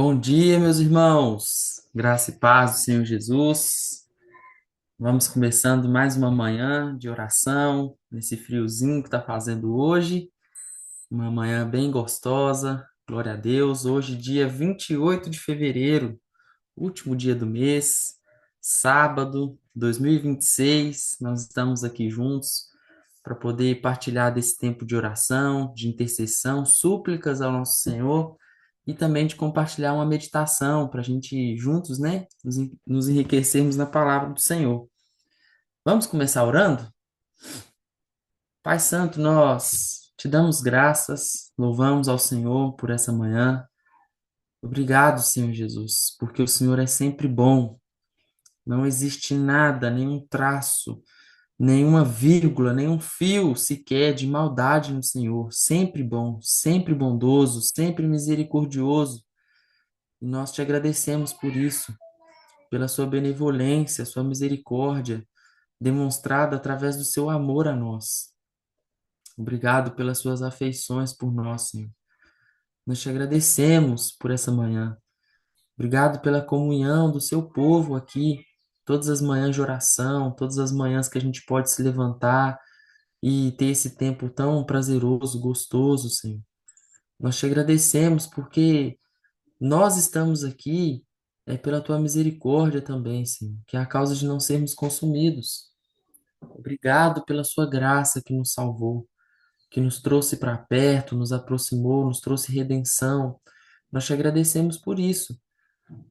Bom dia, meus irmãos. Graça e paz do Senhor Jesus. Vamos começando mais uma manhã de oração, nesse friozinho que está fazendo hoje. Uma manhã bem gostosa. Glória a Deus. Hoje, dia 28 de fevereiro, último dia do mês, sábado, 2026. Nós estamos aqui juntos para poder partilhar desse tempo de oração, de intercessão, súplicas ao nosso Senhor e também de compartilhar uma meditação para a gente juntos, né, nos enriquecermos na palavra do Senhor. Vamos começar orando? Pai Santo, nós te damos graças, louvamos ao Senhor por essa manhã. Obrigado, Senhor Jesus, porque o Senhor é sempre bom. Não existe nada, nenhum traço, nenhuma vírgula, nenhum fio sequer de maldade no Senhor. Sempre bom, sempre bondoso, sempre misericordioso. E nós te agradecemos por isso, pela sua benevolência, sua misericórdia, demonstrada através do seu amor a nós. Obrigado pelas suas afeições por nós, Senhor. Nós te agradecemos por essa manhã. Obrigado pela comunhão do seu povo aqui, todas as manhãs de oração, todas as manhãs que a gente pode se levantar e ter esse tempo tão prazeroso, gostoso, Senhor. Nós te agradecemos porque nós estamos aqui pela tua misericórdia também, Senhor, que é a causa de não sermos consumidos. Obrigado pela sua graça que nos salvou, que nos trouxe para perto, nos aproximou, nos trouxe redenção. Nós te agradecemos por isso.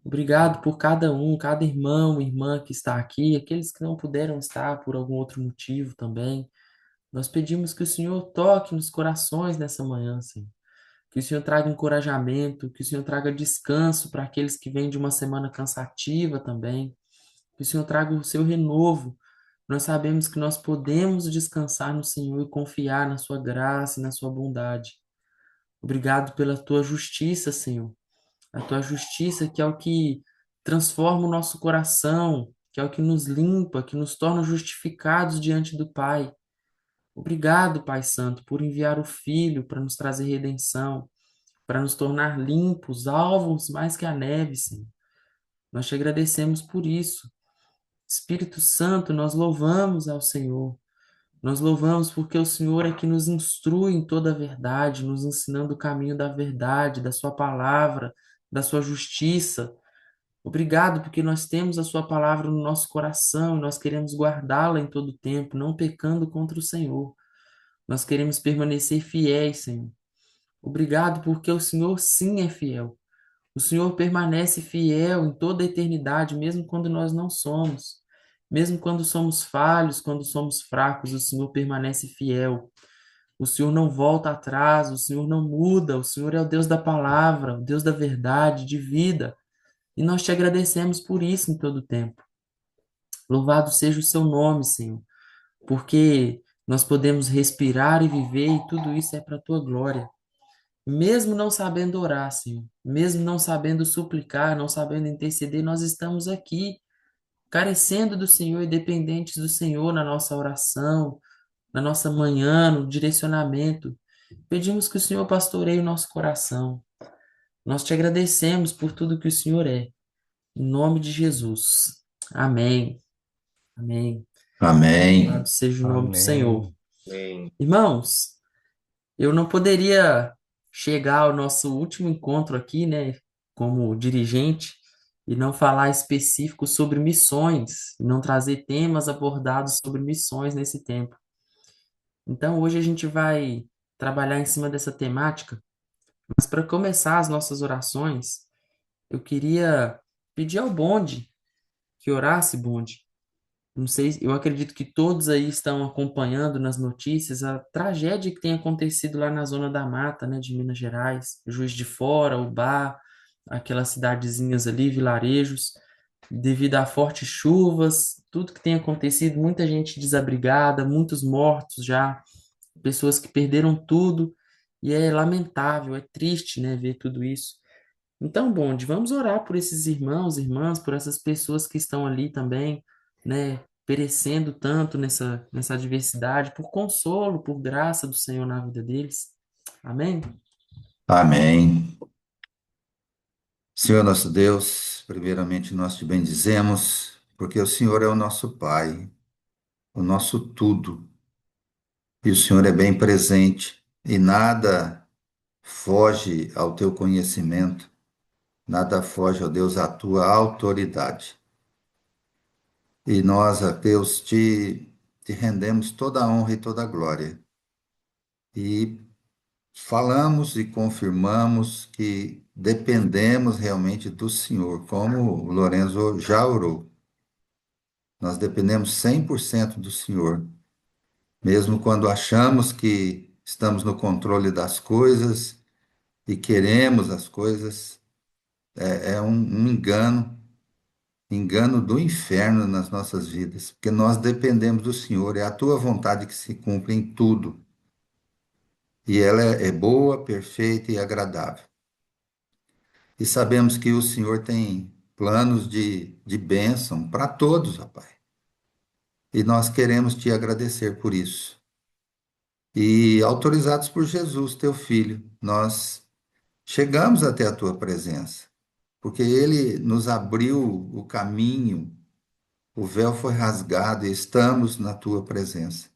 Obrigado por cada um, cada irmão, irmã que está aqui, aqueles que não puderam estar por algum outro motivo também. Nós pedimos que o Senhor toque nos corações nessa manhã, Senhor. Que o Senhor traga encorajamento, que o Senhor traga descanso para aqueles que vêm de uma semana cansativa também. Que o Senhor traga o seu renovo. Nós sabemos que nós podemos descansar no Senhor e confiar na sua graça e na sua bondade. Obrigado pela tua justiça, Senhor. A tua justiça que é o que transforma o nosso coração, que é o que nos limpa, que nos torna justificados diante do Pai. Obrigado, Pai Santo, por enviar o Filho para nos trazer redenção, para nos tornar limpos, alvos mais que a neve, Senhor. Nós te agradecemos por isso. Espírito Santo, nós louvamos ao Senhor. Nós louvamos porque o Senhor é que nos instrui em toda a verdade, nos ensinando o caminho da verdade, da Sua palavra, da Sua justiça. Obrigado porque nós temos a Sua palavra no nosso coração e nós queremos guardá-la em todo o tempo, não pecando contra o Senhor. Nós queremos permanecer fiéis, Senhor. Obrigado porque o Senhor sim é fiel. O Senhor permanece fiel em toda a eternidade, mesmo quando nós não somos. Mesmo quando somos falhos, quando somos fracos, o Senhor permanece fiel. O Senhor não volta atrás, o Senhor não muda, o Senhor é o Deus da palavra, o Deus da verdade, de vida. E nós te agradecemos por isso em todo o tempo. Louvado seja o seu nome, Senhor, porque nós podemos respirar e viver e tudo isso é para a tua glória. Mesmo não sabendo orar, Senhor, mesmo não sabendo suplicar, não sabendo interceder, nós estamos aqui, carecendo do Senhor e dependentes do Senhor na nossa oração, na nossa manhã, no direcionamento. Pedimos que o Senhor pastoreie o nosso coração. Nós te agradecemos por tudo que o Senhor é. Em nome de Jesus. Amém. Amém. Amém. Louvado seja o nome do Senhor. Amém. Amém. Irmãos, eu não poderia chegar ao nosso último encontro aqui, né, como dirigente, e não falar específico sobre missões, e não trazer temas abordados sobre missões nesse tempo. Então, hoje a gente vai trabalhar em cima dessa temática, mas para começar as nossas orações, eu queria pedir ao Bonde que orasse, Bonde. Não sei, eu acredito que todos aí estão acompanhando nas notícias a tragédia que tem acontecido lá na zona da mata, né, de Minas Gerais, Juiz de Fora, Ubá, aquelas cidadezinhas ali, vilarejos, devido a fortes chuvas, tudo que tem acontecido, muita gente desabrigada, muitos mortos já, pessoas que perderam tudo, e é lamentável, é triste, né, ver tudo isso. Então, Bonde, vamos orar por esses irmãos, irmãs, por essas pessoas que estão ali também, né, perecendo tanto nessa adversidade, por consolo, por graça do Senhor na vida deles. Amém? Amém. Senhor nosso Deus, primeiramente nós te bendizemos, porque o Senhor é o nosso Pai, o nosso tudo, e o Senhor é bem presente, e nada foge ao teu conhecimento, nada foge, ó Deus, à tua autoridade. E nós, ó Deus, te rendemos toda a honra e toda a glória. E falamos e confirmamos que dependemos realmente do Senhor, como o Lorenzo já orou. Nós dependemos 100% do Senhor, mesmo quando achamos que estamos no controle das coisas e queremos as coisas, é um engano do inferno nas nossas vidas, porque nós dependemos do Senhor, é a tua vontade que se cumpre em tudo, e ela é boa, perfeita e agradável. E sabemos que o Senhor tem planos de bênção para todos, rapaz. E nós queremos te agradecer por isso. E autorizados por Jesus, teu filho, nós chegamos até a tua presença, porque ele nos abriu o caminho, o véu foi rasgado e estamos na tua presença.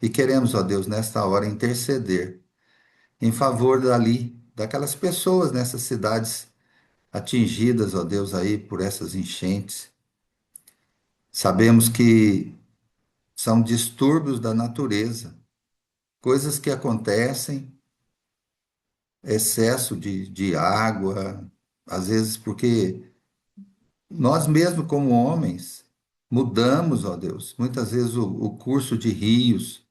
E queremos, ó Deus, nesta hora interceder em favor daquelas pessoas nessas cidades atingidas, ó Deus, aí por essas enchentes. Sabemos que são distúrbios da natureza, coisas que acontecem, excesso de água, às vezes porque nós mesmos, como homens, mudamos, ó Deus, muitas vezes o curso de rios,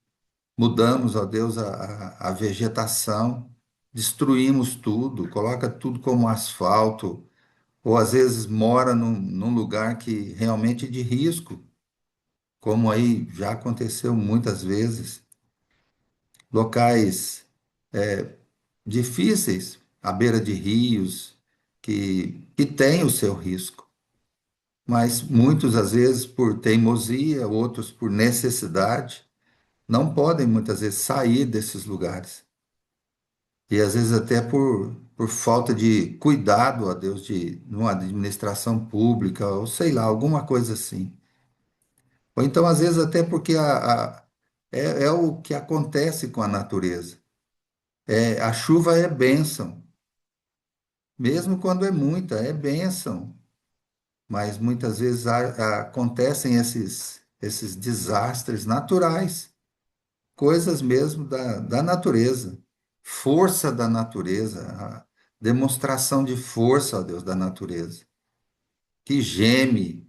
mudamos, ó Deus, a vegetação, destruímos tudo, coloca tudo como asfalto, ou às vezes mora num lugar que realmente é de risco, como aí já aconteceu muitas vezes, locais difíceis, à beira de rios, que têm o seu risco. Mas muitos, às vezes, por teimosia, outros por necessidade, não podem muitas vezes sair desses lugares. E às vezes até por falta de cuidado, a Deus, de uma administração pública, ou sei lá, alguma coisa assim. Ou então, às vezes, até porque é o que acontece com a natureza. A chuva é bênção, mesmo quando é muita, é bênção. Mas muitas vezes acontecem esses desastres naturais, coisas mesmo da natureza, força da natureza, a demonstração de força, ó Deus, da natureza, que geme,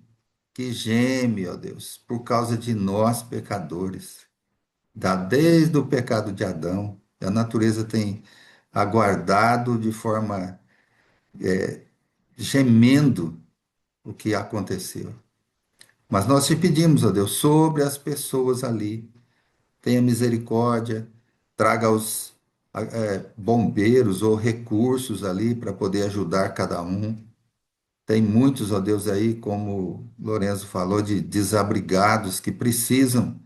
que geme, ó Deus, por causa de nós pecadores, desde o pecado de Adão, a natureza tem aguardado de forma gemendo o que aconteceu. Mas nós te pedimos, ó Deus, sobre as pessoas ali, tenha misericórdia, traga os bombeiros ou recursos ali para poder ajudar cada um. Tem muitos, ó Deus, aí, como Lorenzo falou, de desabrigados que precisam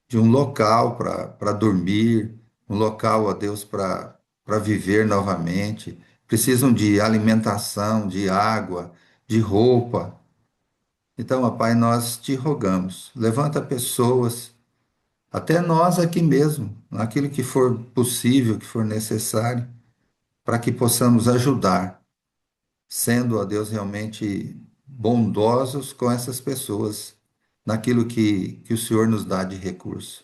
de um local para dormir, um local, ó Deus, para viver novamente. Precisam de alimentação, de água, de roupa. Então, ó Pai, nós te rogamos, levanta pessoas, até nós aqui mesmo, naquilo que for possível, que for necessário, para que possamos ajudar, sendo, ó Deus, realmente bondosos com essas pessoas, naquilo que o Senhor nos dá de recurso.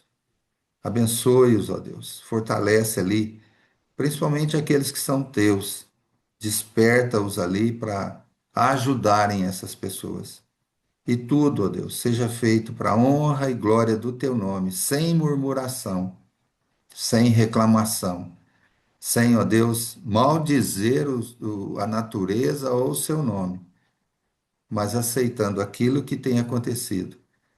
Abençoe-os, ó Deus, fortalece ali, principalmente aqueles que são teus, desperta-os ali para ajudarem essas pessoas. E tudo, ó Deus, seja feito para a honra e glória do teu nome, sem murmuração, sem reclamação, sem, ó Deus, maldizer a natureza ou o seu nome, mas aceitando aquilo que tem acontecido,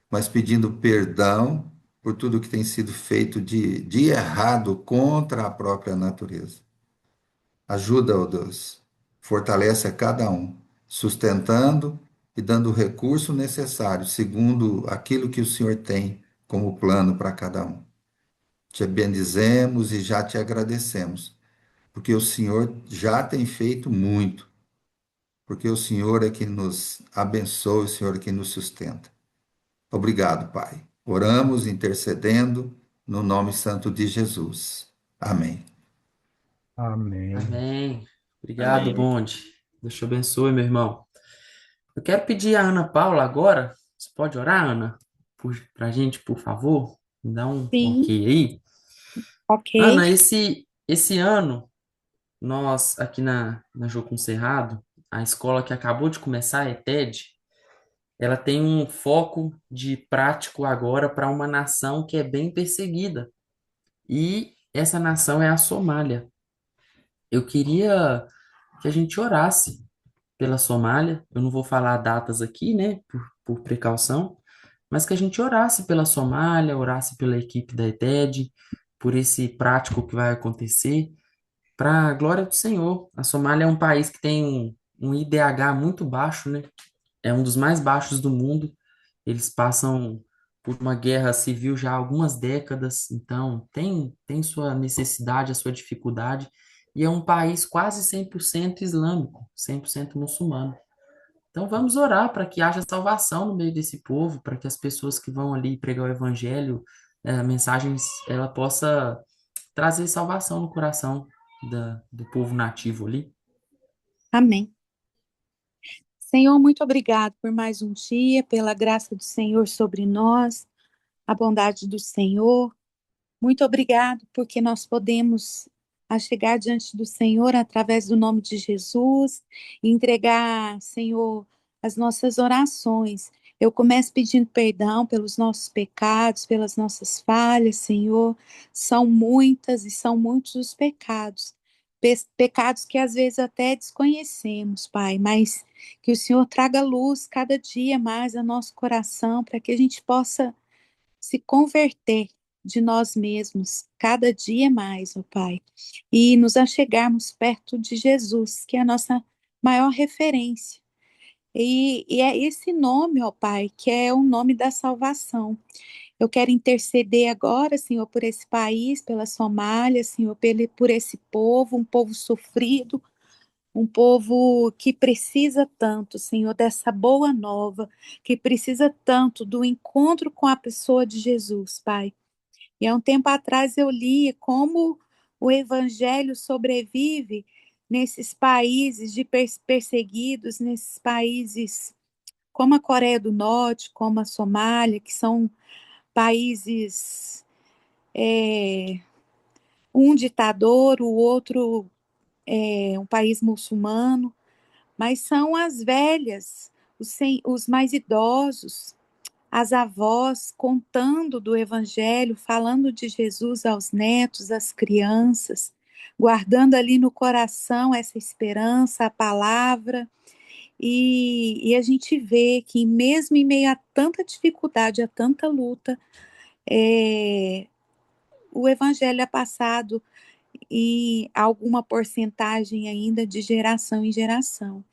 mas pedindo perdão por tudo que tem sido feito de errado contra a própria natureza. Ajuda, ó Deus, fortalece a cada um, sustentando e dando o recurso necessário, segundo aquilo que o Senhor tem como plano para cada um. Te bendizemos e já te agradecemos, porque o Senhor já tem feito muito porque o Senhor é que nos abençoa, o Senhor é que nos sustenta. Obrigado, Pai. Oramos intercedendo no nome santo de Jesus. Amém. Amém. Amém. Obrigado, bonde. Deus te abençoe, meu irmão. Eu quero pedir a Ana Paula agora. Você pode orar, Ana? Pra gente, por favor? Me dá um Sim, ok aí. ok. Ana, esse ano, nós aqui na Jocum Cerrado, a escola que acabou de começar, a ETED, ela tem um foco de prático agora para uma nação que é bem perseguida. E essa nação é a Somália. Eu queria que a gente orasse pela Somália. Eu não vou falar datas aqui, né, por precaução, mas que a gente orasse pela Somália, orasse pela equipe da ETED, por esse prático que vai acontecer, para a glória do Senhor. A Somália é um país que tem um IDH muito baixo, né? É um dos mais baixos do mundo. Eles passam por uma guerra civil já há algumas décadas, então tem sua necessidade, a sua dificuldade, e é um país quase 100% islâmico, 100% muçulmano. Então vamos orar para que haja salvação no meio desse povo, para que as pessoas que vão ali pregar o evangelho, a mensagem, ela possa trazer salvação no coração do povo nativo ali. Amém. Senhor, muito obrigado por mais um dia, pela graça do Senhor sobre nós, a bondade do Senhor. Muito obrigado porque nós podemos chegar diante do Senhor através do nome de Jesus e entregar, Senhor, as nossas orações. Eu começo pedindo perdão pelos nossos pecados, pelas nossas falhas, Senhor. São muitas e são muitos os pecados. Pecados que às vezes até desconhecemos, Pai, mas que o Senhor traga luz cada dia mais ao nosso coração para que a gente possa se converter de nós mesmos cada dia mais, ó Pai, e nos achegarmos perto de Jesus, que é a nossa maior referência. E é esse nome, ó Pai, que é o nome da salvação. Eu quero interceder agora, Senhor, por esse país, pela Somália, Senhor, por esse povo, um povo sofrido, um povo que precisa tanto, Senhor, dessa boa nova, que precisa tanto do encontro com a pessoa de Jesus, Pai. E há um tempo atrás eu li como o evangelho sobrevive nesses países de perseguidos, nesses países como a Coreia do Norte, como a Somália, que são países, um ditador, o outro é um país muçulmano, mas são as velhas, os mais idosos, as avós contando do Evangelho, falando de Jesus aos netos, às crianças, guardando ali no coração essa esperança, a palavra. E a gente vê que, mesmo em meio a tanta dificuldade, a tanta luta, o Evangelho é passado e alguma porcentagem ainda de geração em geração.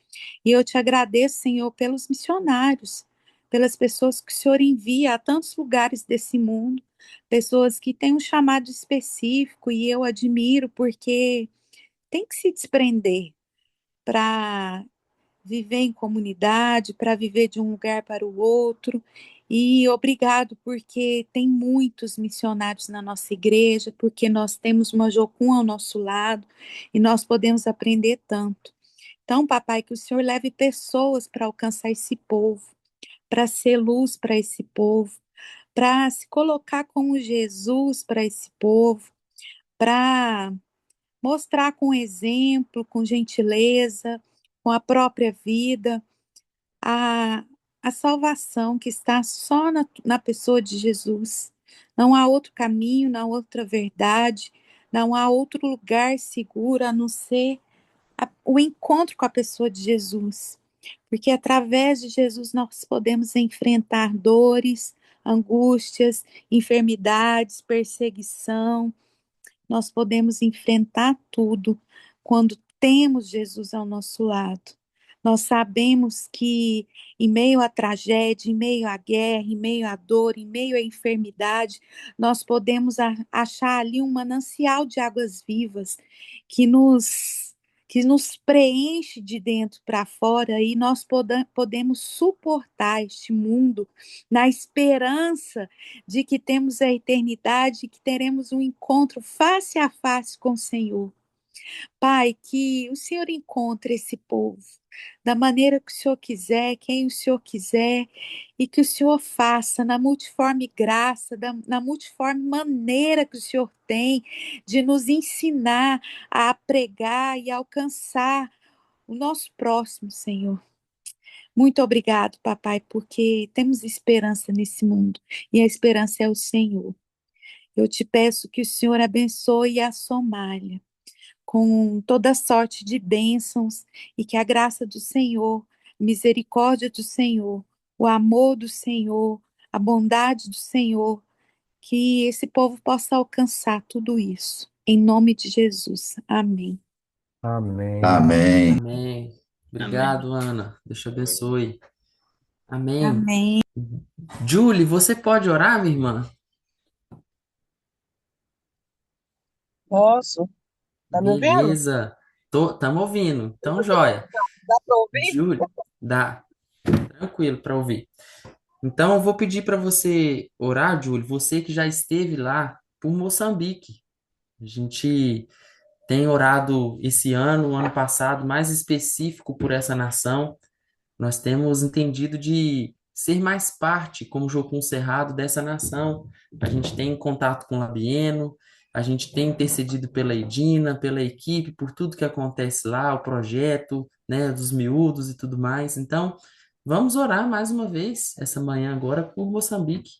E eu te agradeço, Senhor, pelos missionários, pelas pessoas que o Senhor envia a tantos lugares desse mundo, pessoas que têm um chamado específico e eu admiro porque tem que se desprender para viver em comunidade, para viver de um lugar para o outro. E obrigado porque tem muitos missionários na nossa igreja, porque nós temos uma Jocum ao nosso lado e nós podemos aprender tanto. Então, papai, que o Senhor leve pessoas para alcançar esse povo, para ser luz para esse povo, para se colocar como Jesus para esse povo, para mostrar com exemplo, com gentileza, com a própria vida, a, a salvação que está só na pessoa de Jesus. Não há outro caminho, não há outra verdade, não há outro lugar seguro a não ser o encontro com a pessoa de Jesus. Porque através de Jesus nós podemos enfrentar dores, angústias, enfermidades, perseguição, nós podemos enfrentar tudo quando temos Jesus ao nosso lado. Nós sabemos que em meio à tragédia, em meio à guerra, em meio à dor, em meio à enfermidade, nós podemos achar ali um manancial de águas vivas que que nos preenche de dentro para fora e nós podemos suportar este mundo na esperança de que temos a eternidade, que teremos um encontro face a face com o Senhor. Pai, que o Senhor encontre esse povo da maneira que o Senhor quiser, quem o Senhor quiser, e que o Senhor faça na multiforme graça, na multiforme maneira que o Senhor tem de nos ensinar a pregar e alcançar o nosso próximo, Senhor. Muito obrigado, papai, porque temos esperança nesse mundo, e a esperança é o Senhor. Eu te peço que o Senhor abençoe a Somália com toda sorte de bênçãos e que a graça do Senhor, a misericórdia do Senhor, o amor do Senhor, a bondade do Senhor, que esse povo possa alcançar tudo isso. Em nome de Jesus. Amém. Amém. Amém. Amém. Obrigado, Ana. Deus te abençoe. Amém. Amém. Julie, você pode orar, minha irmã? Posso? Tá me ouvindo? Beleza. Estamos ouvindo. Então, joia. Dá para ouvir? Julie, dá. Tranquilo para ouvir. Então, eu vou pedir para você orar, Júlio, você que já esteve lá por Moçambique. A gente tem orado esse ano, o ano passado, mais específico por essa nação. Nós temos entendido de ser mais parte, como Jocum Cerrado, dessa nação. A gente tem contato com o Labieno, a gente tem intercedido pela Edina, pela equipe, por tudo que acontece lá, o projeto, né, dos miúdos e tudo mais. Então, vamos orar mais uma vez, essa manhã agora, por Moçambique.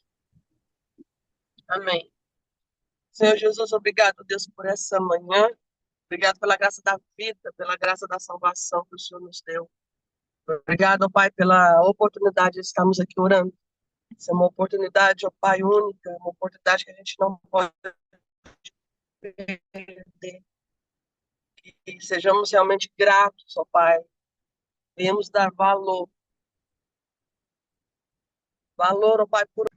Amém. Senhor Jesus, obrigado, Deus, por essa manhã. Obrigado pela graça da vida, pela graça da salvação que o Senhor nos deu. Obrigado, Pai, pela oportunidade de estarmos aqui orando. Isso é uma oportunidade, ó Pai, única, uma oportunidade que a gente não pode perder. E sejamos realmente gratos, ó Pai. Devemos dar valor, ó Pai, por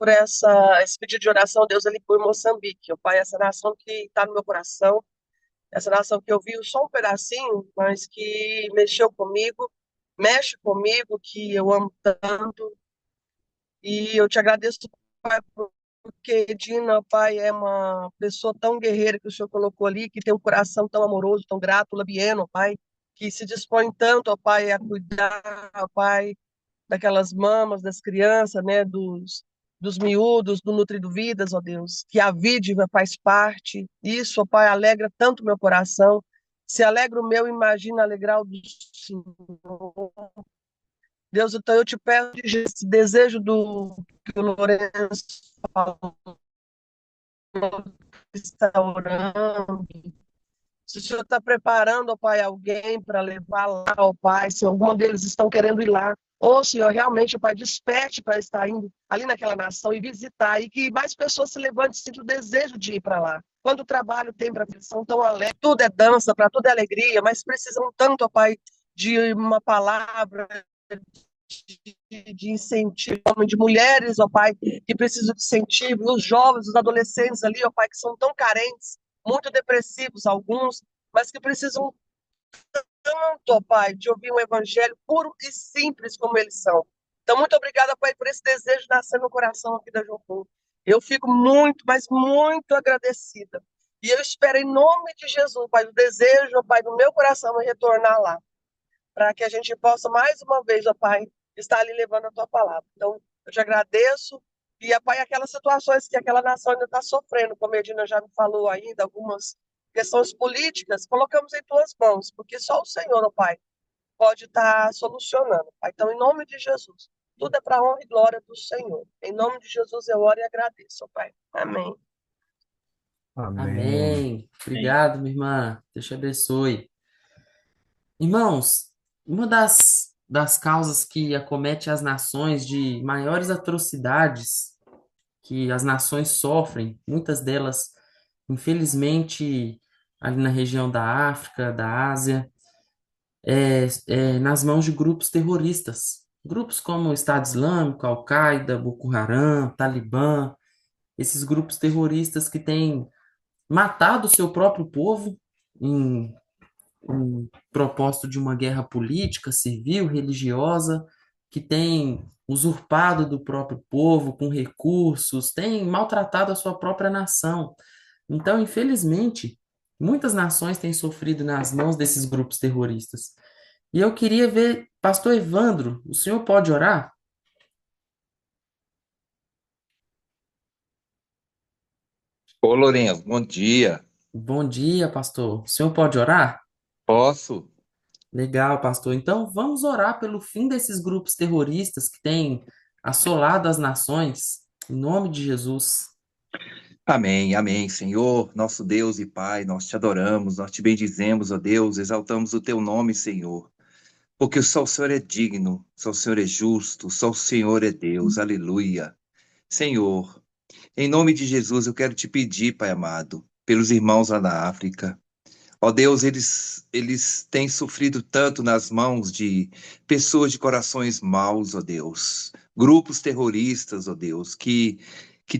esse pedido de oração, Deus, ali por Moçambique, ó Pai, essa nação que está no meu coração, essa nação que eu vi só um pedacinho, mas que mexeu comigo, mexe comigo, que eu amo tanto. E eu te agradeço, Pai, porque Dina, Pai, é uma pessoa tão guerreira que o Senhor colocou ali, que tem um coração tão amoroso, tão grato, Labieno, Pai, que se dispõe tanto, ó Pai, a cuidar, ó Pai, daquelas mamas das crianças, né, dos miúdos, do Nutrido Vidas, ó Deus, que a vida faz parte. Isso, ó Pai, alegra tanto meu coração. Se alegra o meu, imagina alegrar o do Senhor. Deus, então eu te peço esse desejo do que o Lourenço falou, que está orando. Se o Senhor está preparando, ó Pai, alguém para levar lá, ó Pai, se algum deles estão querendo ir lá, ou Senhor, realmente, ó Pai, desperte para estar indo ali naquela nação e visitar, e que mais pessoas se levantem e sintam o desejo de ir para lá. Quando o trabalho tem para são tão alegre, tudo é dança, para tudo é alegria, mas precisam tanto, ó Pai, de uma palavra, de incentivo, de mulheres, ó Pai, que precisam de incentivo, os jovens, os adolescentes ali, ó Pai, que são tão carentes, muito depressivos alguns, mas que precisam tanto, ó Pai, de ouvir um evangelho puro e simples como eles são. Então, muito obrigada, Pai, por esse desejo de nascer no coração aqui da Jocum. Eu fico muito, mas muito agradecida. E eu espero, em nome de Jesus, Pai, o desejo, ó Pai, do meu coração é retornar lá, para que a gente possa, mais uma vez, ó Pai, estar ali levando a Tua palavra. Então, eu te agradeço. E, ó Pai, aquelas situações que aquela nação ainda está sofrendo, como a Edina já me falou ainda, algumas questões políticas, colocamos em Tuas mãos, porque só o Senhor, ó Pai, pode estar solucionando. Pai. Então, em nome de Jesus, tudo é para a honra e glória do Senhor. Em nome de Jesus, eu oro e agradeço, ó Pai. Amém. Amém. Amém. Obrigado, minha irmã. Deus te abençoe. Irmãos, uma das causas que acomete as nações de maiores atrocidades que as nações sofrem, muitas delas, infelizmente, ali na região da África, da Ásia, é nas mãos de grupos terroristas. Grupos como o Estado Islâmico, Al-Qaeda, Boko Haram, Talibã, esses grupos terroristas que têm matado o seu próprio povo em um propósito de uma guerra política, civil, religiosa, que tem usurpado do próprio povo com recursos, tem maltratado a sua própria nação. Então, infelizmente, muitas nações têm sofrido nas mãos desses grupos terroristas. E eu queria ver, Pastor Evandro, o senhor pode orar? Ô, Lourenço, bom dia. Bom dia, pastor. O senhor pode orar? Posso? Legal, pastor. Então, vamos orar pelo fim desses grupos terroristas que têm assolado as nações, em nome de Jesus. Amém, amém, Senhor, nosso Deus e Pai, nós te adoramos, nós te bendizemos, ó Deus, exaltamos o teu nome, Senhor, porque só o Senhor é digno, só o Senhor é justo, só o Senhor é Deus, aleluia. Senhor, em nome de Jesus, eu quero te pedir, Pai amado, pelos irmãos lá na África. Ó Deus, eles têm sofrido tanto nas mãos de pessoas de corações maus, ó Deus. Grupos terroristas, ó Deus, que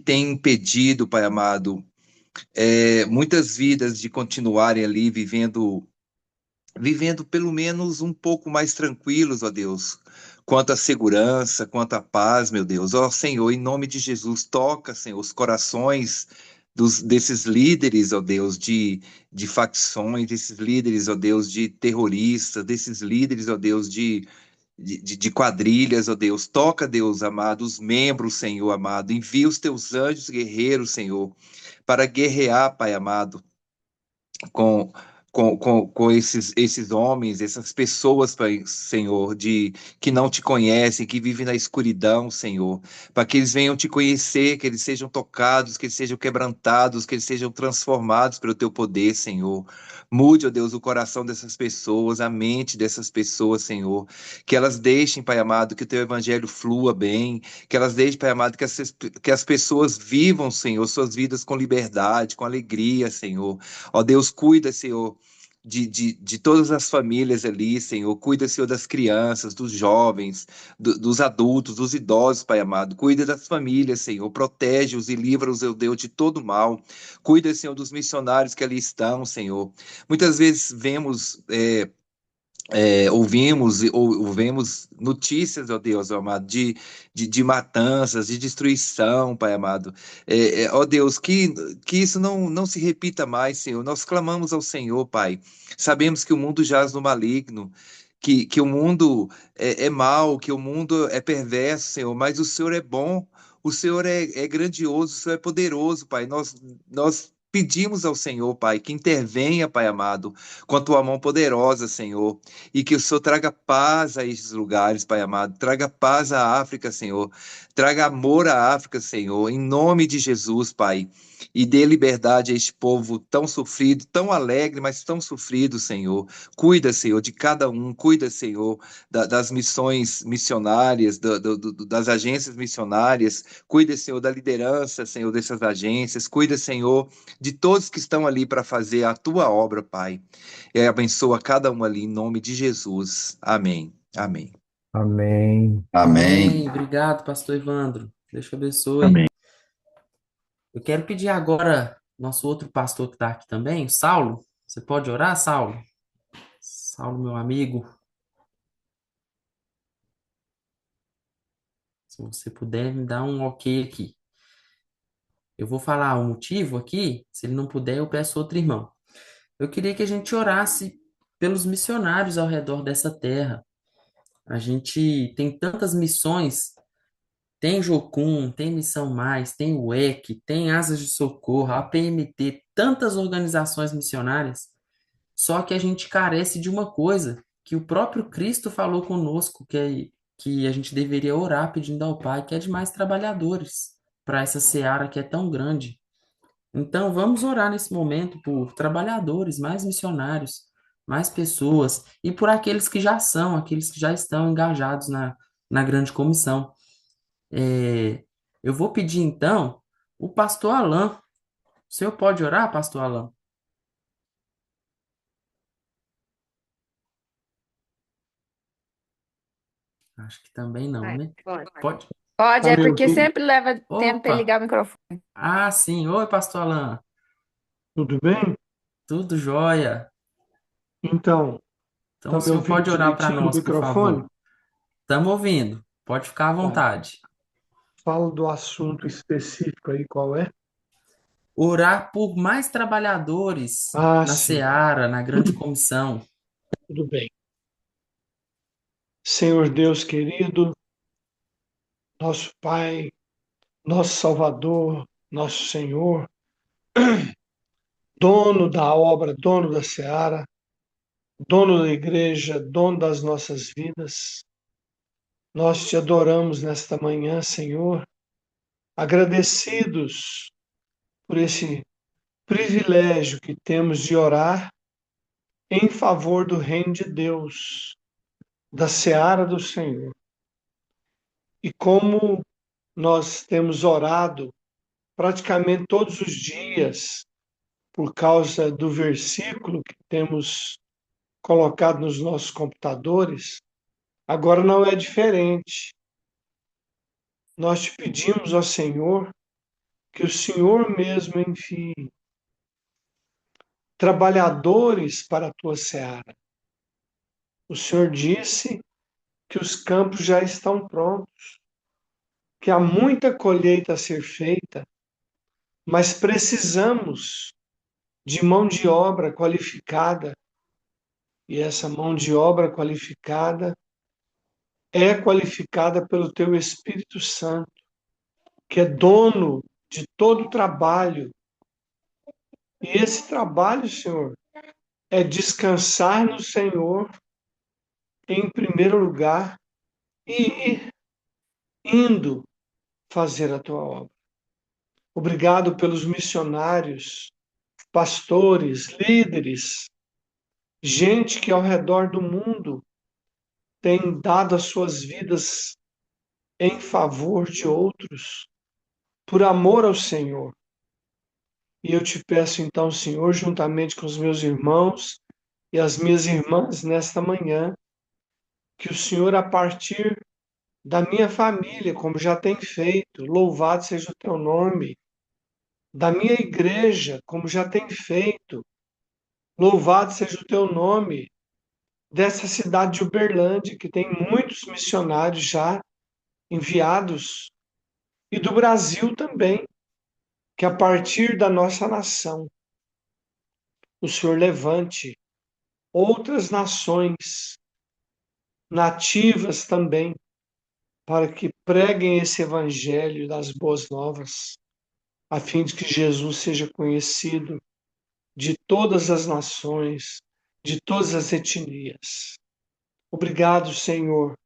têm impedido, Pai amado, muitas vidas de continuarem ali vivendo pelo menos um pouco mais tranquilos, ó Deus, quanto à segurança, quanto à paz, meu Deus. Ó Senhor, em nome de Jesus, toca, Senhor, os corações desses líderes, ó Deus, de facções, desses líderes, ó Deus, de terroristas, desses líderes, ó Deus, de quadrilhas, ó Deus. Toca, Deus amado, os membros, Senhor amado. Envia os teus anjos guerreiros, Senhor, para guerrear, Pai amado, com, com esses homens, essas pessoas, Pai, Senhor, que não te conhecem, que vivem na escuridão, Senhor, para que eles venham te conhecer, que eles sejam tocados, que eles sejam quebrantados, que eles sejam transformados pelo teu poder, Senhor. Mude, ó Deus, o coração dessas pessoas, a mente dessas pessoas, Senhor, que elas deixem, Pai amado, que o teu evangelho flua bem, que elas deixem, Pai amado, que as pessoas vivam, Senhor, suas vidas com liberdade, com alegria, Senhor. Ó Deus, cuida, Senhor, de todas as famílias ali, Senhor. Cuida, Senhor, das crianças, dos jovens, dos adultos, dos idosos, Pai amado. Cuida das famílias, Senhor. Protege-os e livra-os, eu Deus, de todo mal. Cuida, Senhor, dos missionários que ali estão, Senhor. Muitas vezes vemos. Ouvimos ou vemos notícias, ó Deus, ó amado, de matanças, de destruição, Pai amado. Ó Deus, que isso não se repita mais, Senhor. Nós clamamos ao Senhor, Pai. Sabemos que o mundo jaz no maligno, que o mundo é mau, que o mundo é perverso, Senhor, mas o Senhor é bom, o Senhor é grandioso, o Senhor é poderoso, Pai. Nós pedimos ao Senhor, Pai, que intervenha, Pai amado, com a tua mão poderosa, Senhor, e que o Senhor traga paz a estes lugares, Pai amado, traga paz à África, Senhor, traga amor à África, Senhor, em nome de Jesus, Pai, e dê liberdade a este povo tão sofrido, tão alegre, mas tão sofrido, Senhor. Cuida, Senhor, de cada um, cuida, Senhor, das missões missionárias, das agências missionárias, cuida, Senhor, da liderança, Senhor, dessas agências, cuida, Senhor, de todos que estão ali para fazer a tua obra, Pai. E abençoa cada um ali em nome de Jesus. Amém. Amém. Amém. Amém. Amém. Obrigado, pastor Evandro. Deus te abençoe. Amém. Eu quero pedir agora nosso outro pastor que está aqui também, o Saulo. Você pode orar, Saulo? Saulo, meu amigo, se você puder me dar um ok aqui. Eu vou falar o motivo aqui, se ele não puder, eu peço outro irmão. Eu queria que a gente orasse pelos missionários ao redor dessa terra. A gente tem tantas missões, tem Jocum, tem Missão Mais, tem o EC, tem Asas de Socorro, a PMT, tantas organizações missionárias. Só que a gente carece de uma coisa que o próprio Cristo falou conosco, que a gente deveria orar pedindo ao Pai, que é de mais trabalhadores para essa seara que é tão grande. Então, vamos orar nesse momento por trabalhadores, mais missionários, mais pessoas, e por aqueles que já são, aqueles que já estão engajados na grande comissão. Eu vou pedir, então, o pastor Alain. O senhor pode orar, pastor Alain? Acho que também não, Vai, né? pode. Pode? Pode, é Tá me porque ouvindo? sempre leva tempo para Opa! ligar o microfone. Ah, sim. Oi, pastor Alain. Tudo bem? Tudo jóia? Então, Então, tá o me senhor ouvindo pode orar para direitinho no nós, por microfone? favor. Estamos ouvindo. Pode ficar à Tá. vontade. Fala do assunto específico aí, qual é? Orar por mais trabalhadores Ah, na sim, seara, na grande comissão. tudo bem. Senhor Deus querido, nosso Pai, nosso Salvador, nosso Senhor, dono da obra, dono da seara, dono da igreja, dono das nossas vidas, nós te adoramos nesta manhã, Senhor, agradecidos por esse privilégio que temos de orar em favor do reino de Deus, da seara do Senhor. E como nós temos orado praticamente todos os dias por causa do versículo que temos colocado nos nossos computadores, agora não é diferente. Nós te pedimos ao Senhor que o Senhor mesmo envie trabalhadores para a tua seara. O Senhor disse que os campos já estão prontos, que há muita colheita a ser feita, mas precisamos de mão de obra qualificada, e essa mão de obra qualificada é qualificada pelo teu Espírito Santo, que é dono de todo o trabalho. E esse trabalho, Senhor, é descansar no Senhor em primeiro lugar e ir indo fazer a tua obra. Obrigado pelos missionários, pastores, líderes, gente que ao redor do mundo tem dado as suas vidas em favor de outros, por amor ao Senhor. E eu te peço então, Senhor, juntamente com os meus irmãos e as minhas irmãs nesta manhã, que o Senhor, a partir da minha família, como já tem feito, louvado seja o teu nome, da minha igreja, como já tem feito, louvado seja o teu nome, dessa cidade de Uberlândia, que tem muitos missionários já enviados, e do Brasil também, que a partir da nossa nação, o Senhor levante outras nações nativas também, para que preguem esse evangelho das boas novas, a fim de que Jesus seja conhecido de todas as nações, de todas as etnias. Obrigado, Senhor,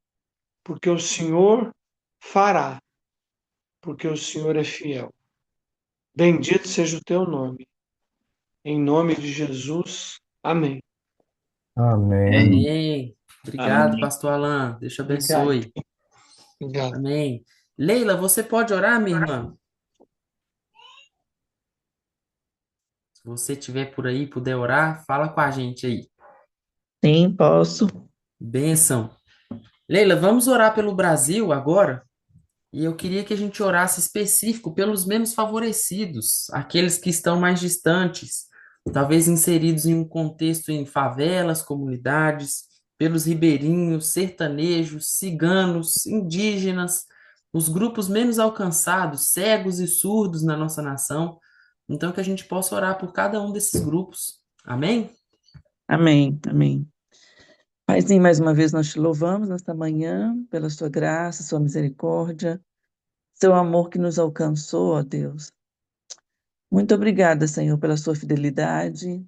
porque o Senhor fará, porque o Senhor é fiel. Bendito seja o teu nome. Em nome de Jesus. Amém. Amém. Amém. Obrigado, Amém. pastor Alan. Deus te Obrigado. abençoe. Obrigado. Amém. Leila, você pode orar, minha irmã? Se você estiver por aí, puder orar, fala com a gente aí. Sim, posso. Bênção. Leila, vamos orar pelo Brasil agora? E eu queria que a gente orasse específico pelos menos favorecidos, aqueles que estão mais distantes, talvez inseridos em um contexto em favelas, comunidades, pelos ribeirinhos, sertanejos, ciganos, indígenas, os grupos menos alcançados, cegos e surdos na nossa nação. Então, que a gente possa orar por cada um desses grupos. Amém? Amém, amém. Paizinho, mais uma vez nós te louvamos nesta manhã pela sua graça, sua misericórdia, seu amor que nos alcançou, ó Deus. Muito obrigada, Senhor, pela sua fidelidade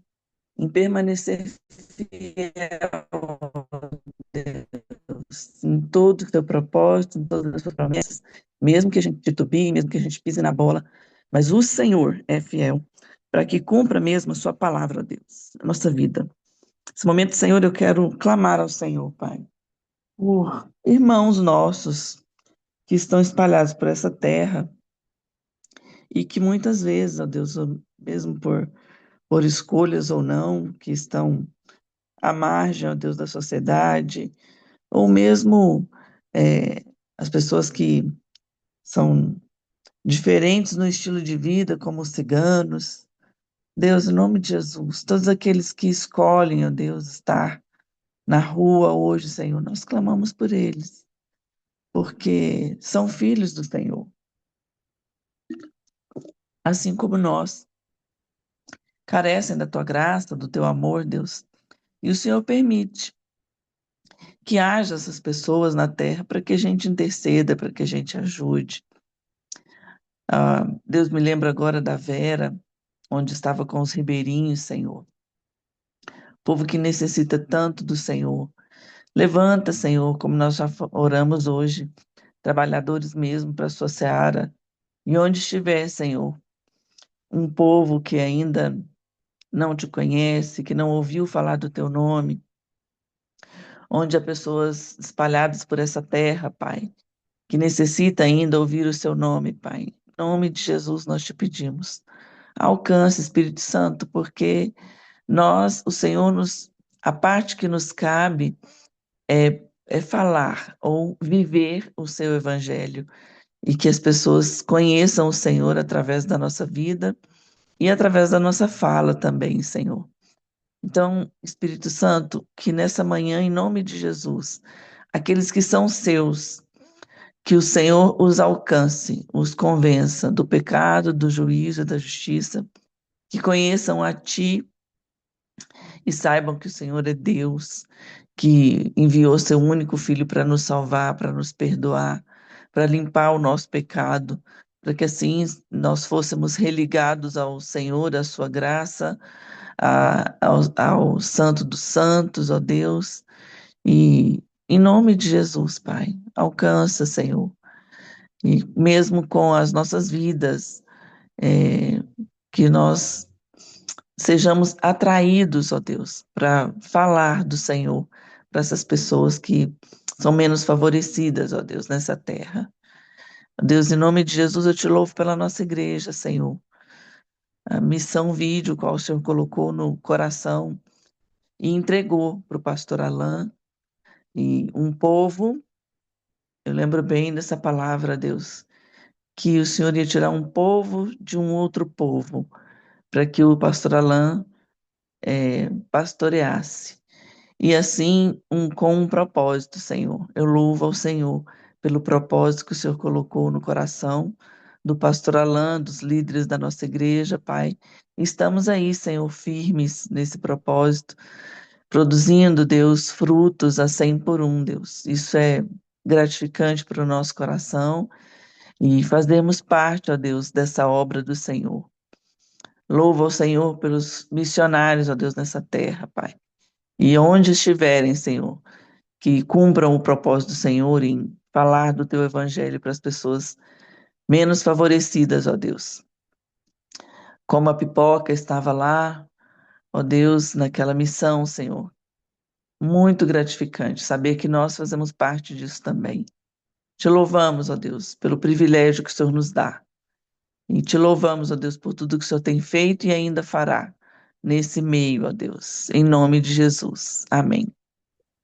em permanecer fiel, ó Deus, em todo o teu propósito, em todas as suas promessas, mesmo que a gente titubie, mesmo que a gente pise na bola, mas o Senhor é fiel para que cumpra mesmo a sua palavra, ó Deus, na nossa vida. Nesse momento, Senhor, eu quero clamar ao Senhor, Pai, por irmãos nossos que estão espalhados por essa terra e que muitas vezes, ó Deus, mesmo por escolhas ou não, que estão à margem, ó Deus, da sociedade, ou mesmo é, as pessoas que são diferentes no estilo de vida, como os ciganos, Deus, em nome de Jesus, todos aqueles que escolhem, ó Deus, estar na rua hoje, Senhor, nós clamamos por eles, porque são filhos do Senhor, assim como nós, carecem da tua graça, do teu amor, Deus. E o Senhor permite que haja essas pessoas na terra para que a gente interceda, para que a gente ajude. Deus, me lembra agora da Vera, onde estava com os ribeirinhos, Senhor. Povo que necessita tanto do Senhor. Levanta, Senhor, como nós já oramos hoje, trabalhadores mesmo para a sua seara. E onde estiver, Senhor, um povo que ainda não te conhece, que não ouviu falar do teu nome, onde há pessoas espalhadas por essa terra, Pai, que necessita ainda ouvir o seu nome, Pai. Em nome de Jesus nós te pedimos. Alcance, Espírito Santo, porque nós, o Senhor, a parte que nos cabe é falar ou viver o seu evangelho e que as pessoas conheçam o Senhor através da nossa vida e através da nossa fala também, Senhor. Então, Espírito Santo, que nessa manhã, em nome de Jesus, aqueles que são seus, que o Senhor os alcance, os convença do pecado, do juízo e da justiça, que conheçam a Ti e saibam que o Senhor é Deus, que enviou seu único filho para nos salvar, para nos perdoar, para limpar o nosso pecado, para que assim nós fôssemos religados ao Senhor, à sua graça, ao Santo dos Santos, ó Deus. E em nome de Jesus, Pai, alcança, Senhor. E mesmo com as nossas vidas, que nós sejamos atraídos, ó Deus, para falar do Senhor para essas pessoas que são menos favorecidas, ó Deus, nessa terra. Ó Deus, em nome de Jesus, eu te louvo pela nossa igreja, Senhor. A missão vídeo, qual o Senhor colocou no coração e entregou para o pastor Alain. E um povo, eu lembro bem dessa palavra, Deus, que o Senhor ia tirar um povo de um outro povo, para que o pastor Alain pastoreasse. E assim, com um propósito, Senhor. Eu louvo ao Senhor pelo propósito que o Senhor colocou no coração do pastor Alain, dos líderes da nossa igreja, Pai. Estamos aí, Senhor, firmes nesse propósito, produzindo, Deus, frutos a 100 por um, Deus. Isso é gratificante para o nosso coração e fazemos parte, ó Deus, dessa obra do Senhor. Louvo ao Senhor pelos missionários, ó Deus, nessa terra, Pai. E onde estiverem, Senhor, que cumpram o propósito do Senhor em falar do teu evangelho para as pessoas menos favorecidas, ó Deus. Como a Pipoca estava lá, ó Deus, naquela missão, Senhor. Muito gratificante saber que nós fazemos parte disso também. Te louvamos, ó Deus, pelo privilégio que o Senhor nos dá. E te louvamos, ó Deus, por tudo que o Senhor tem feito e ainda fará nesse meio, ó Deus. Em nome de Jesus. Amém.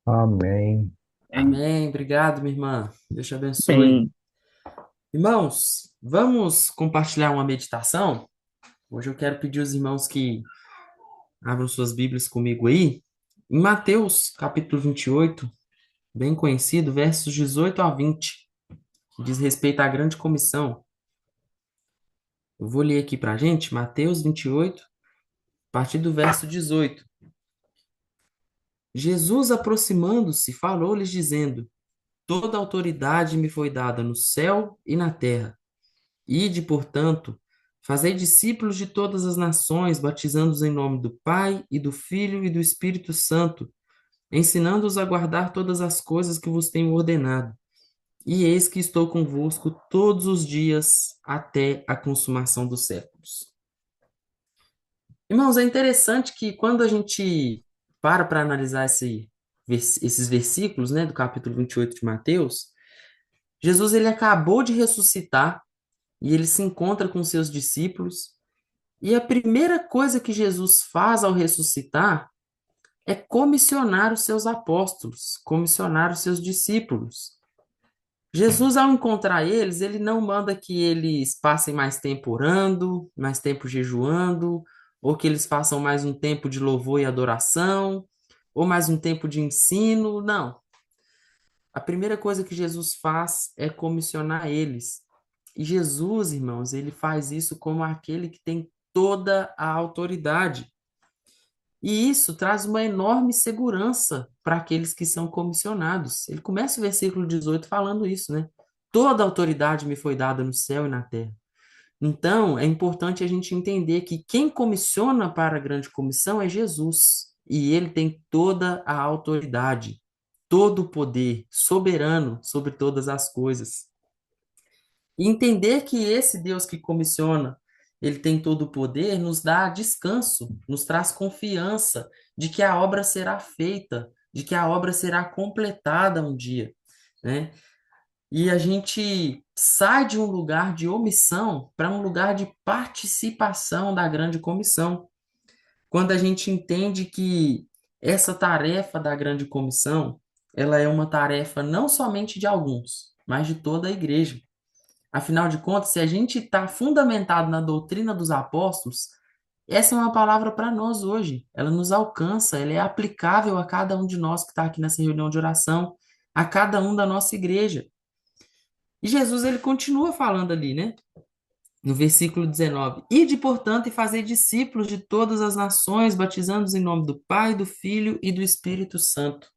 Amém. Amém. Obrigado, minha irmã. Deus te abençoe. Bem, Irmãos, vamos compartilhar uma meditação? Hoje eu quero pedir aos irmãos que abram suas Bíblias comigo aí. Em Mateus, capítulo 28, bem conhecido, versos 18 a 20, que diz respeito à grande comissão. Eu vou ler aqui para a gente, Mateus 28, a partir do verso 18. Jesus, aproximando-se, falou-lhes, dizendo: Toda autoridade me foi dada no céu e na terra. Ide, portanto, fazei discípulos de todas as nações, batizando-os em nome do Pai e do Filho e do Espírito Santo, ensinando-os a guardar todas as coisas que vos tenho ordenado. E eis que estou convosco todos os dias até a consumação dos séculos. Irmãos, é interessante que quando a gente para analisar esses versículos, né, do capítulo 28 de Mateus, Jesus ele acabou de ressuscitar e ele se encontra com seus discípulos. E a primeira coisa que Jesus faz ao ressuscitar é comissionar os seus apóstolos, comissionar os seus discípulos. Jesus, ao encontrar eles, ele não manda que eles passem mais tempo orando, mais tempo jejuando, ou que eles façam mais um tempo de louvor e adoração, ou mais um tempo de ensino. Não. A primeira coisa que Jesus faz é comissionar eles. E Jesus, irmãos, ele faz isso como aquele que tem toda a autoridade. E isso traz uma enorme segurança para aqueles que são comissionados. Ele começa o versículo 18 falando isso, né? Toda autoridade me foi dada no céu e na terra. Então, é importante a gente entender que quem comissiona para a grande comissão é Jesus. E ele tem toda a autoridade, todo o poder, soberano sobre todas as coisas. E entender que esse Deus que comissiona, ele tem todo o poder, nos dá descanso, nos traz confiança de que a obra será feita, de que a obra será completada um dia, né? E a gente sai de um lugar de omissão para um lugar de participação da grande comissão. Quando a gente entende que essa tarefa da grande comissão, ela é uma tarefa não somente de alguns, mas de toda a igreja. Afinal de contas, se a gente está fundamentado na doutrina dos apóstolos, essa é uma palavra para nós hoje. Ela nos alcança, ela é aplicável a cada um de nós que está aqui nessa reunião de oração, a cada um da nossa igreja. E Jesus, ele continua falando ali, né? No versículo 19: Ide, portanto, e fazei discípulos de todas as nações, batizando-os em nome do Pai, do Filho e do Espírito Santo.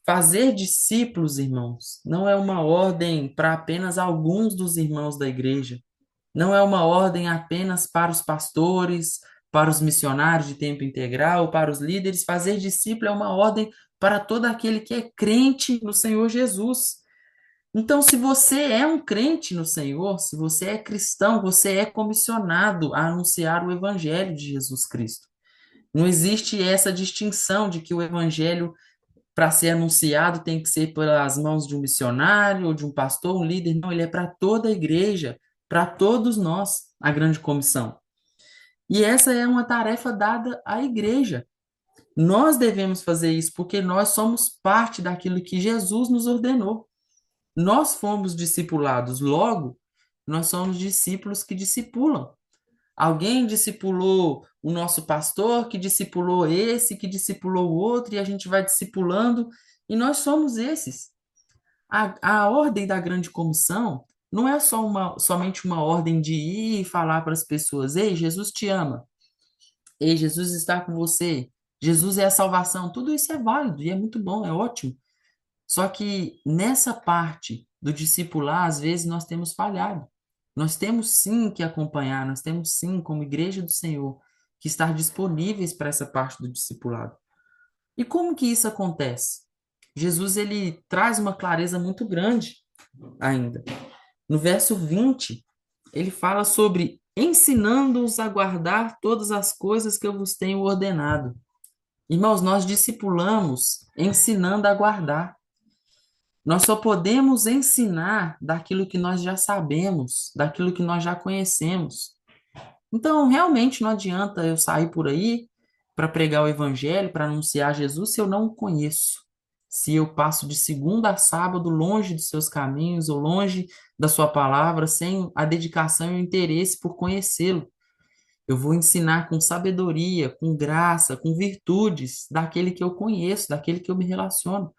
Fazer discípulos, irmãos, não é uma ordem para apenas alguns dos irmãos da igreja. Não é uma ordem apenas para os pastores, para os missionários de tempo integral, para os líderes. Fazer discípulo é uma ordem para todo aquele que é crente no Senhor Jesus. Então, se você é um crente no Senhor, se você é cristão, você é comissionado a anunciar o evangelho de Jesus Cristo. Não existe essa distinção de que o evangelho, para ser anunciado, tem que ser pelas mãos de um missionário ou de um pastor, um líder. Não, ele é para toda a igreja, para todos nós, a grande comissão. E essa é uma tarefa dada à igreja. Nós devemos fazer isso porque nós somos parte daquilo que Jesus nos ordenou. Nós fomos discipulados, logo, nós somos discípulos que discipulam. Alguém discipulou o nosso pastor, que discipulou esse, que discipulou o outro, e a gente vai discipulando, e nós somos esses. A ordem da grande comissão não é somente uma ordem de ir e falar para as pessoas: ei, Jesus te ama, ei, Jesus está com você, Jesus é a salvação. Tudo isso é válido e é muito bom, é ótimo. Só que nessa parte do discipular, às vezes nós temos falhado. Nós temos sim que acompanhar, nós temos sim, como igreja do Senhor, que estar disponíveis para essa parte do discipulado. E como que isso acontece? Jesus, ele traz uma clareza muito grande ainda. No verso 20, ele fala sobre ensinando-os a guardar todas as coisas que eu vos tenho ordenado. Irmãos, nós discipulamos ensinando a guardar. Nós só podemos ensinar daquilo que nós já sabemos, daquilo que nós já conhecemos. Então, realmente não adianta eu sair por aí para pregar o evangelho, para anunciar Jesus, se eu não o conheço. Se eu passo de segunda a sábado longe dos seus caminhos ou longe da sua palavra, sem a dedicação e o interesse por conhecê-lo. Eu vou ensinar com sabedoria, com graça, com virtudes daquele que eu conheço, daquele que eu me relaciono.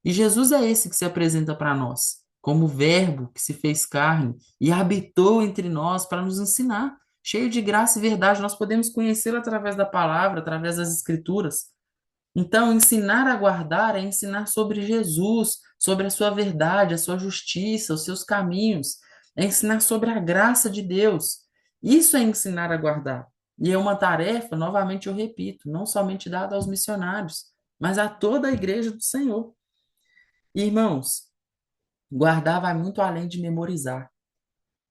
E Jesus é esse que se apresenta para nós, como Verbo que se fez carne e habitou entre nós para nos ensinar. Cheio de graça e verdade, nós podemos conhecê-lo através da palavra, através das Escrituras. Então, ensinar a guardar é ensinar sobre Jesus, sobre a sua verdade, a sua justiça, os seus caminhos. É ensinar sobre a graça de Deus. Isso é ensinar a guardar. E é uma tarefa, novamente eu repito, não somente dada aos missionários, mas a toda a igreja do Senhor. Irmãos, guardar vai muito além de memorizar,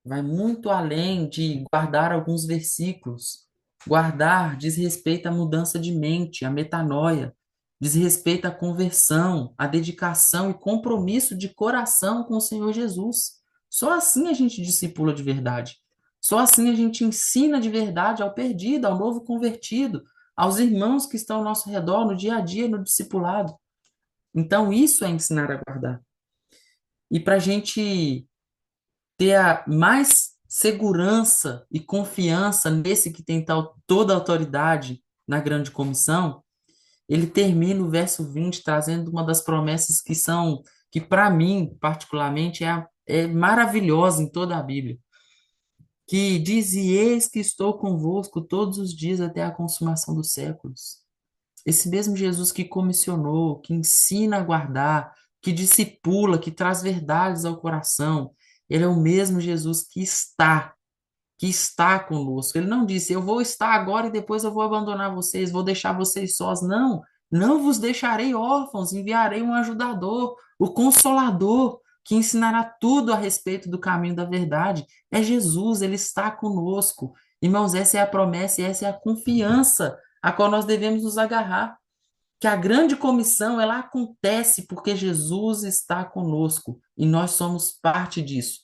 vai muito além de guardar alguns versículos. Guardar diz respeito à mudança de mente, à metanoia, diz respeito à conversão, à dedicação e compromisso de coração com o Senhor Jesus. Só assim a gente discipula de verdade. Só assim a gente ensina de verdade ao perdido, ao novo convertido, aos irmãos que estão ao nosso redor no dia a dia, no discipulado. Então, isso é ensinar a guardar. E para a gente ter a mais segurança e confiança nesse que tem toda a autoridade na grande comissão, ele termina o verso 20 trazendo uma das promessas que para mim, particularmente, é maravilhosa em toda a Bíblia, que diz, e eis que estou convosco todos os dias até a consumação dos séculos. Esse mesmo Jesus que comissionou, que ensina a guardar, que discipula, que traz verdades ao coração, ele é o mesmo Jesus que está conosco. Ele não disse, eu vou estar agora e depois eu vou abandonar vocês, vou deixar vocês sós. Não, não vos deixarei órfãos, enviarei um ajudador, o Consolador, que ensinará tudo a respeito do caminho da verdade. É Jesus, ele está conosco. Irmãos, essa é a promessa e essa é a confiança a qual nós devemos nos agarrar. Que a grande comissão, ela acontece porque Jesus está conosco e nós somos parte disso.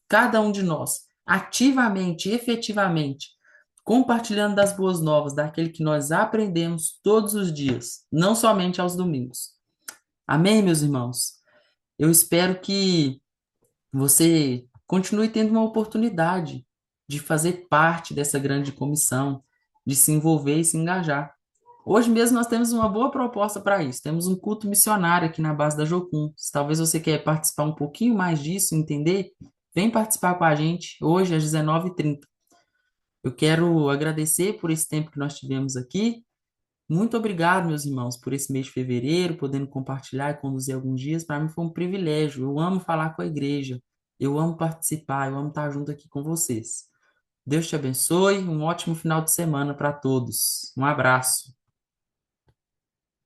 Cada um de nós, ativamente, efetivamente, compartilhando das boas novas, daquele que nós aprendemos todos os dias, não somente aos domingos. Amém, meus irmãos? Eu espero que você continue tendo uma oportunidade de fazer parte dessa grande comissão, de se envolver e se engajar. Hoje mesmo nós temos uma boa proposta para isso. Temos um culto missionário aqui na base da Jocum. Se talvez você quer participar um pouquinho mais disso, entender, vem participar com a gente hoje às 19h30. Eu quero agradecer por esse tempo que nós tivemos aqui. Muito obrigado, meus irmãos, por esse mês de fevereiro, podendo compartilhar e conduzir alguns dias. Para mim foi um privilégio. Eu amo falar com a igreja. Eu amo participar. Eu amo estar junto aqui com vocês. Deus te abençoe. Um ótimo final de semana para todos. Um abraço.